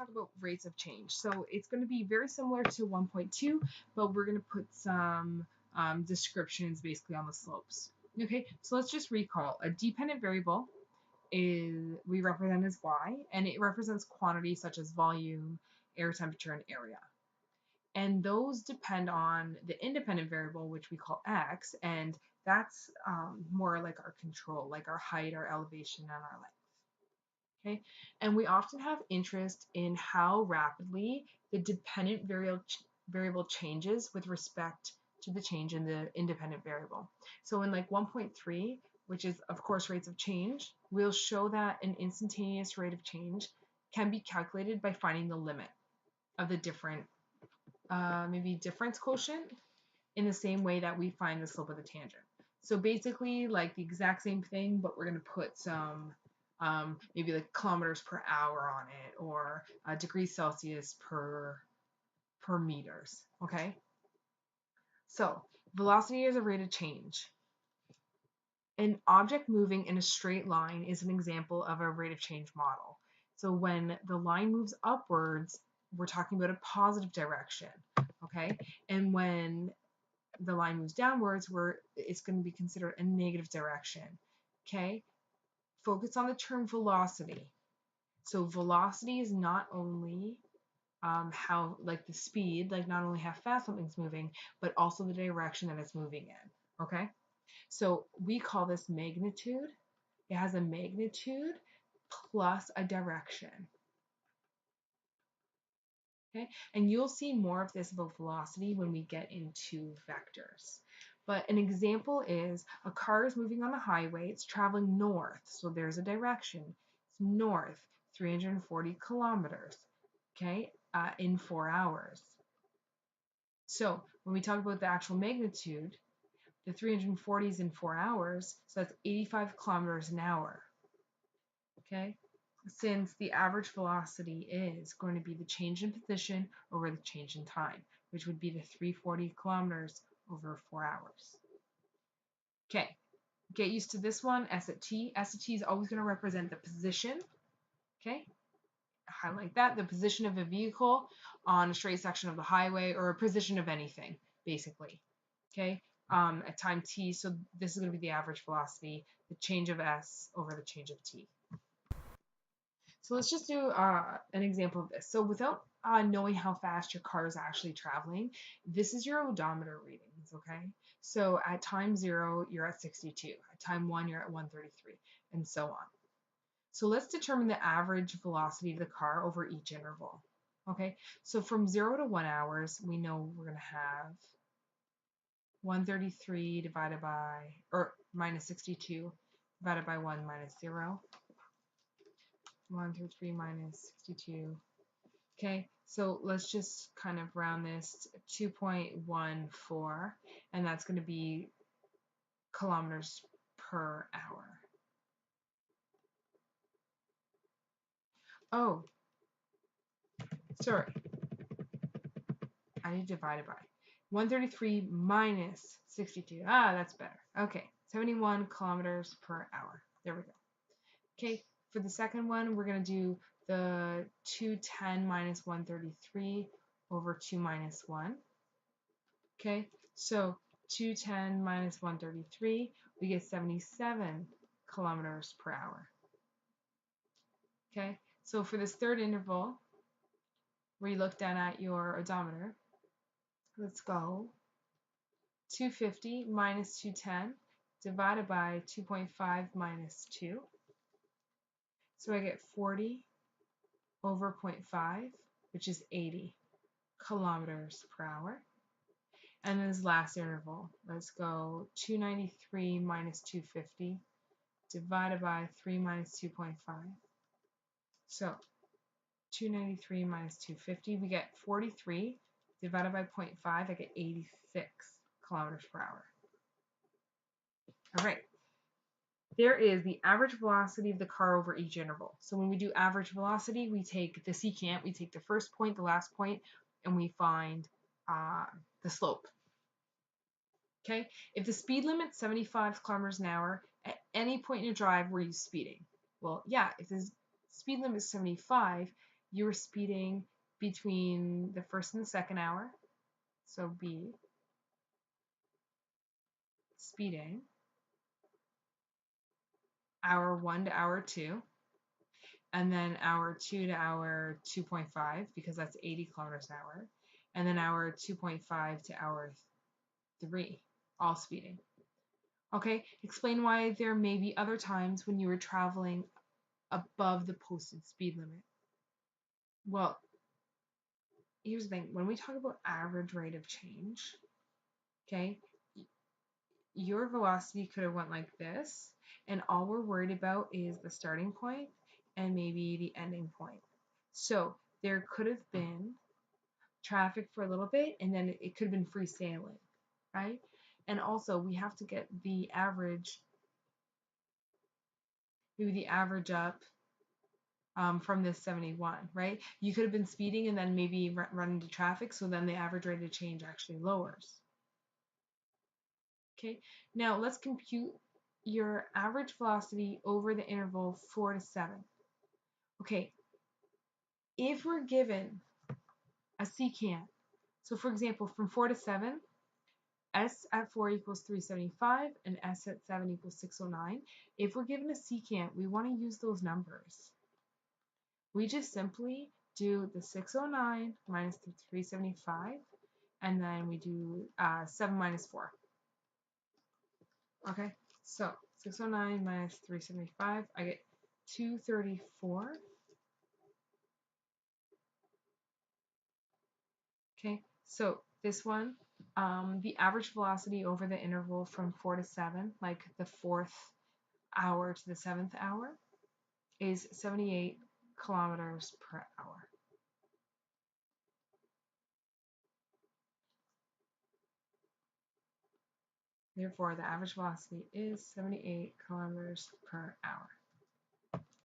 talk about rates of change. So it's going to be very similar to 1.2, but we're going to put some descriptions basically on the slopes. Okay, so let's just recall. A dependent variable we represent as y, and it represents quantities such as volume, air temperature, and area. And those depend on the independent variable, which we call x, and that's more like our control, like our height, our elevation, and our length. Okay, and we often have interest in how rapidly the dependent variable changes with respect to the change in the independent variable. So in like 1.3, which is of course rates of change, we'll show that an instantaneous rate of change can be calculated by finding the limit of the different maybe difference quotient in the same way that we find the slope of the tangent. So basically like the exact same thing, but we're going to put some maybe like kilometers per hour on it, or degrees Celsius per meters. Okay, so velocity is a rate of change. An object moving in a straight line is an example of a rate of change model. So when the line moves upwards, we're talking about a positive direction. Okay, and when the line moves downwards, it's going to be considered a negative direction. Okay, focus on the term velocity. So velocity is not only how, like the speed, like not only how fast something's moving, but also the direction that it's moving in. Okay, so we call this magnitude. It has a magnitude plus a direction. Okay, and you'll see more of this about velocity when we get into vectors. But an example is a car is moving on the highway, it's traveling north, so there's a direction. It's north, 340 kilometers, okay, in 4 hours. So when we talk about the actual magnitude, the 340 is in 4 hours, so that's 85 kilometers an hour, okay? Since the average velocity is going to be the change in position over the change in time, which would be the 340 kilometers over 4 hours. Okay, get used to this one, S at T. S at T is always going to represent the position. Okay, highlight that, the position of a vehicle on a straight section of the highway, or a position of anything, basically. Okay, at time T, so this is going to be the average velocity, the change of S over the change of T. So let's just do an example of this. So without knowing how fast your car is actually traveling, this is your odometer readings, okay? So at time 0, you're at 62. At time 1, you're at 133, and so on. So let's determine the average velocity of the car over each interval, okay? So from 0 to 1 hours, we know we're going to have 133 divided by, or minus 62 divided by 1 minus 0. 133 minus 62. Okay, so let's just kind of round this to 2.14, and that's going to be kilometers per hour. Oh, sorry. I need to divide it by 133 minus 62. Ah, that's better. Okay, 71 kilometers per hour. There we go. Okay, for the second one, we're going to do the 210 minus 133 over 2 minus 1. Okay, so 210 minus 133, we get 77 kilometers per hour. Okay, so for this third interval, where you look down at your odometer, let's go 250 minus 210 divided by 2.5 minus 2. So I get 40 over 0.5, which is 80 kilometers per hour. And this last interval, let's go 293 minus 250 divided by 3 minus 2.5. So 293 minus 250, we get 43 divided by 0.5, I get 86 kilometers per hour. All right. There is the average velocity of the car over each interval. So when we do average velocity, we take the secant, we take the first point, the last point, and we find the slope. Okay, if the speed limit's 75 kilometers an hour, at any point in your drive, were you speeding? Well, yeah, if the speed limit is 75, you were speeding between the first and the second hour. So B, speeding, hour 1 to hour 2, and then hour 2 to hour 2.5, because that's 80 kilometers an hour, and then hour 2.5 to hour 3, all speeding. Okay, explain why there may be other times when you were traveling above the posted speed limit. Well, here's the thing. When we talk about average rate of change, okay, your velocity could have went like this, and all we're worried about is the starting point and maybe the ending point. So there could have been traffic for a little bit, and then it could have been free sailing, right? And also we have to get the average, maybe the average up from this 71, right? You could have been speeding and then maybe run into traffic, so then the average rate of change actually lowers. Okay, now let's compute your average velocity over the interval 4 to 7. Okay, if we're given a secant, so for example, from 4 to 7, S at 4 equals 375 and S at 7 equals 609. If we're given a secant, we want to use those numbers. We just simply do the 609 minus the 375, and then we do 7 minus 4. Okay, so 609 minus 375, I get 234. Okay, so this one, the average velocity over the interval from 4 to 7, like the 4th hour to the 7th hour, is 78 kilometers per hour. Therefore, the average velocity is 78 kilometers per hour.